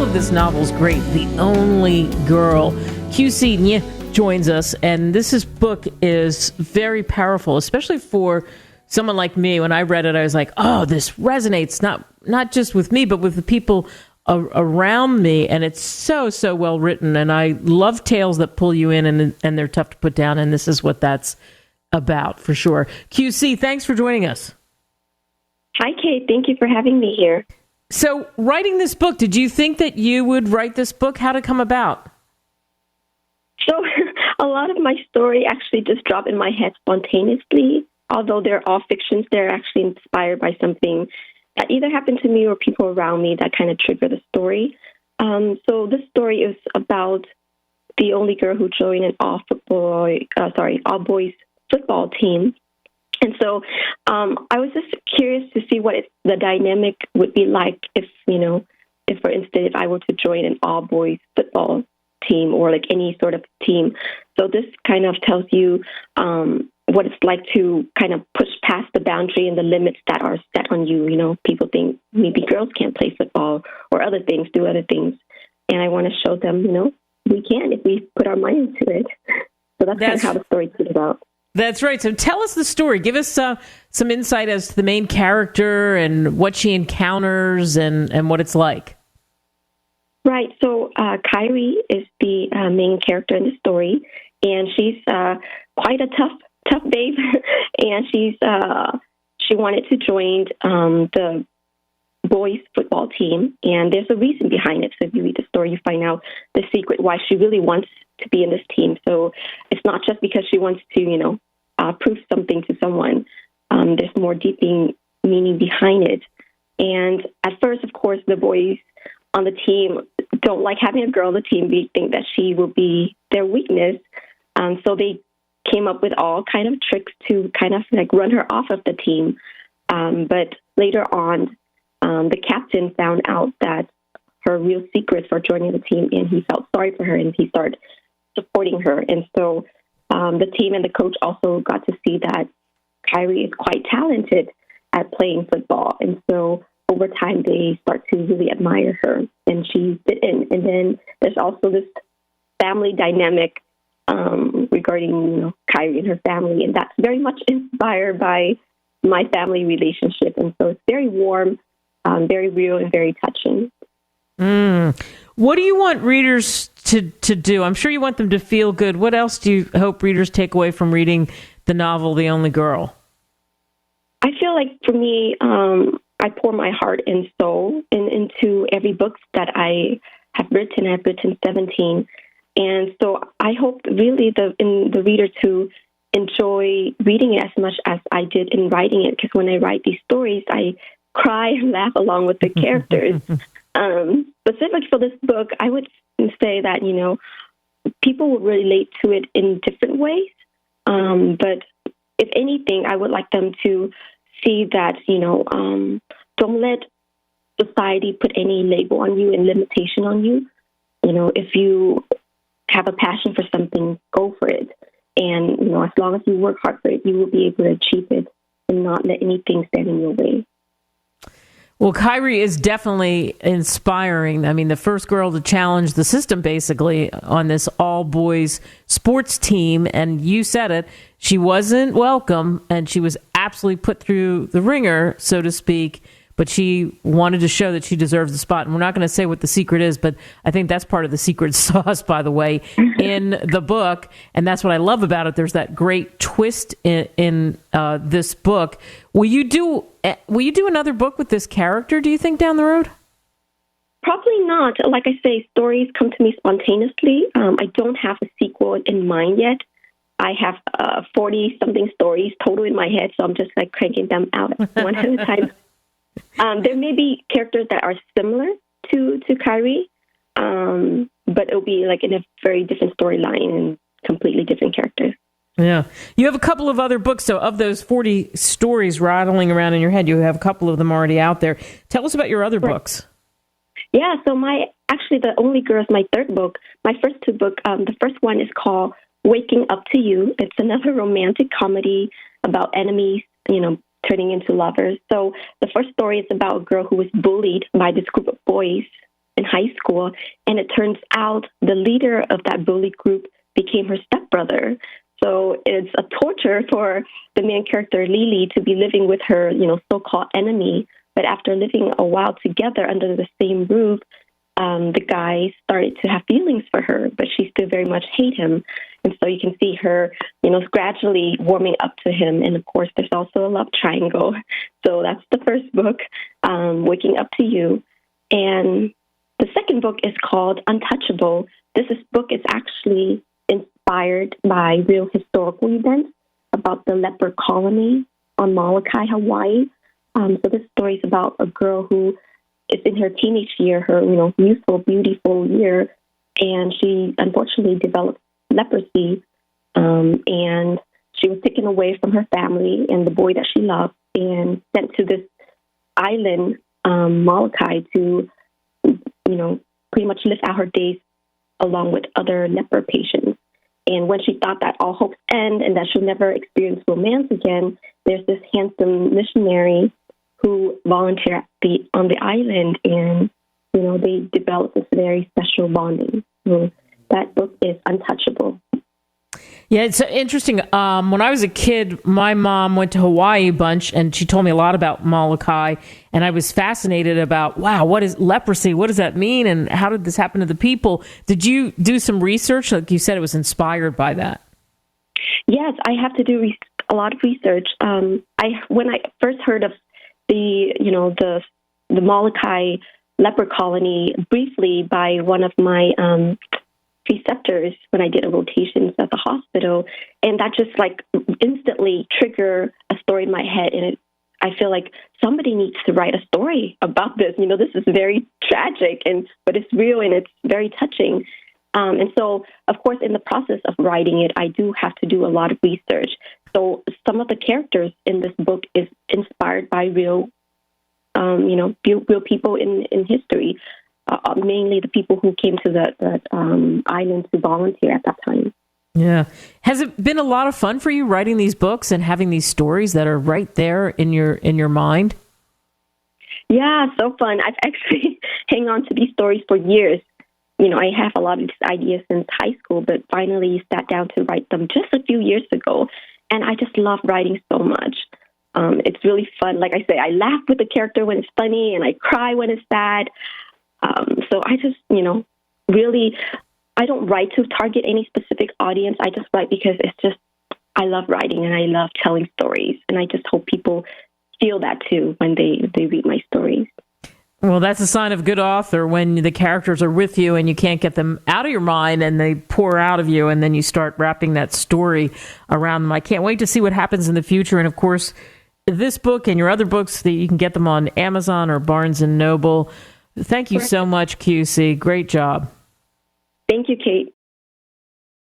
title of this novel is great, The Only Girl. QC Ngo joins us, and book is very powerful, especially for someone like me. When I read it, I was like, oh, this resonates not just with me, but with the people around me, and it's so well written. And I love tales that pull you in, and they're tough to put down, and this is what that's about for sure. QC, thanks for joining us. Hi, Kate. Thank you for having me here. So, writing this book, did you think that you would write this book? How did it come about? So, a lot of my story actually just dropped in my head spontaneously. Although they're all fictions, they're actually inspired by something that either happened to me or people around me that kind of triggered the story. So this story is about the only girl who joined an all-boys football team. And so I was just curious to see what the dynamic would be like if, for instance, if I were to join an all-boys football team or like any sort of team. So this kind of tells you what it's like to kind of push past the boundary and the limits that are set on you. People think maybe girls can't play football or other things, do other things. And I want to show them, we can if we put our mind into it. So that's kind of how the story came about. That's right. So tell us the story. Give us some insight as to the main character and what she encounters and what it's like. Right. So Kairi is the main character in the story, and she's quite a tough babe, and she wanted to join the boys football team, and there's a reason behind it. So if you read the story, you find out the secret why she really wants to be in this team. So it's not just because she wants to, prove something to someone. There's more deep meaning behind it. And at first, of course, the boys on the team don't like having a girl on the team. They think that she will be their weakness. So they came up with all kind of tricks to kind of like run her off of the team. But later on, the captain found out that her real secrets for joining the team, and he felt sorry for her, and he started supporting her. And so the team and the coach also got to see that Kairi is quite talented at playing football. And so over time, they start to really admire her, and she fit in. And then there's also this family dynamic regarding Kairi and her family, and that's very much inspired by my family relationship. And so it's very warm, very real, and very touching. What do you want readers to do? I'm sure you want them to feel good. What else do you hope readers take away from reading the novel, The Only Girl? I feel like for me, I pour my heart and soul into every book that I have written. I've written 17. And so I hope really the reader to enjoy reading it as much as I did in writing it, because when I write these stories, I cry and laugh along with the characters. Specifically for this book, I would say that, people will relate to it in different ways. But if anything, I would like them to see that, don't let society put any label on you and limitation on you. If you have a passion for something, go for it. And, as long as you work hard for it, you will be able to achieve it and not let anything stand in your way. Well, Kairi is definitely inspiring. I mean, the first girl to challenge the system, basically, on this all-boys sports team. And you said it, she wasn't welcome, and she was absolutely put through the ringer, so to speak. But she wanted to show that she deserves the spot. And we're not going to say what the secret is, but I think that's part of the secret sauce, by the way, in the book. And that's what I love about it. There's that great twist in this book. Will you do another book with this character, do you think, down the road? Probably not. Like I say, stories come to me spontaneously. I don't have a sequel in mind yet. I have 40-something stories total in my head, so I'm just like cranking them out one at a time. There may be characters that are similar to Kairi, but it'll be like in a very different storyline and completely different characters. Yeah. You have a couple of other books, so of those 40 stories rattling around in your head, you have a couple of them already out there. Tell us about your other books. Yeah, so The Only Girl is my third book. My first two books, the first one is called Waking Up to You. It's another romantic comedy about enemies, turning into lovers. So the first story is about a girl who was bullied by this group of boys in high school, and it turns out the leader of that bully group became her stepbrother. So it's a torture for the main character, Lily, to be living with her, so-called enemy. But after living a while together under the same roof, the guy started to have feelings for her, but she still very much hate him. And so you can see her, gradually warming up to him. And of course, there's also a love triangle. So that's the first book, Waking Up to You. And the second book is called Untouchable. This book is actually inspired by real historical events about the leper colony on Molokai, Hawaii. So this story is about a girl who is in her teenage year, her youthful, beautiful year, and she unfortunately developed leprosy, and she was taken away from her family and the boy that she loved and sent to this island, Molokai, to pretty much live out her days along with other leper patients. And when she thought that all hopes end and that she'll never experience romance again, there's this handsome missionary who volunteered on the island, and, they developed this very special bonding. So that book is Untouchable. Yeah, it's interesting. When I was a kid, my mom went to Hawaii a bunch, and she told me a lot about Molokai, and I was fascinated about, wow, what is leprosy? What does that mean? And how did this happen to the people? Did you do some research? Like you said, it was inspired by that. Yes, I have to do a lot of research. When I first heard of the Molokai leper colony briefly by one of my preceptors when I did a rotations at the hospital, and that just instantly triggered a story in my head, and I feel like somebody needs to write a story about this. This is very tragic, but it's real and it's very touching. And so, of course, in the process of writing it, I do have to do a lot of research. So some of the characters in this book is inspired by real people in history, mainly the people who came to the island to volunteer at that time. Yeah. Has it been a lot of fun for you writing these books and having these stories that are right there in your mind? Yeah, so fun. I've actually hang on to these stories for years. I have a lot of these ideas since high school, but finally sat down to write them just a few years ago. And I just love writing so much. It's really fun. Like I say, I laugh with the character when it's funny, and I cry when it's sad. So I just, really, I don't write to target any specific audience. I just write because I love writing and I love telling stories. And I just hope people feel that too when they read my stories. Well, that's a sign of a good author when the characters are with you and you can't get them out of your mind and they pour out of you, and then you start wrapping that story around them. I can't wait to see what happens in the future. And of course, this book and your other books, you can get them on Amazon or Barnes & Noble. Thank you so much, QC. Great job. Thank you, Kate.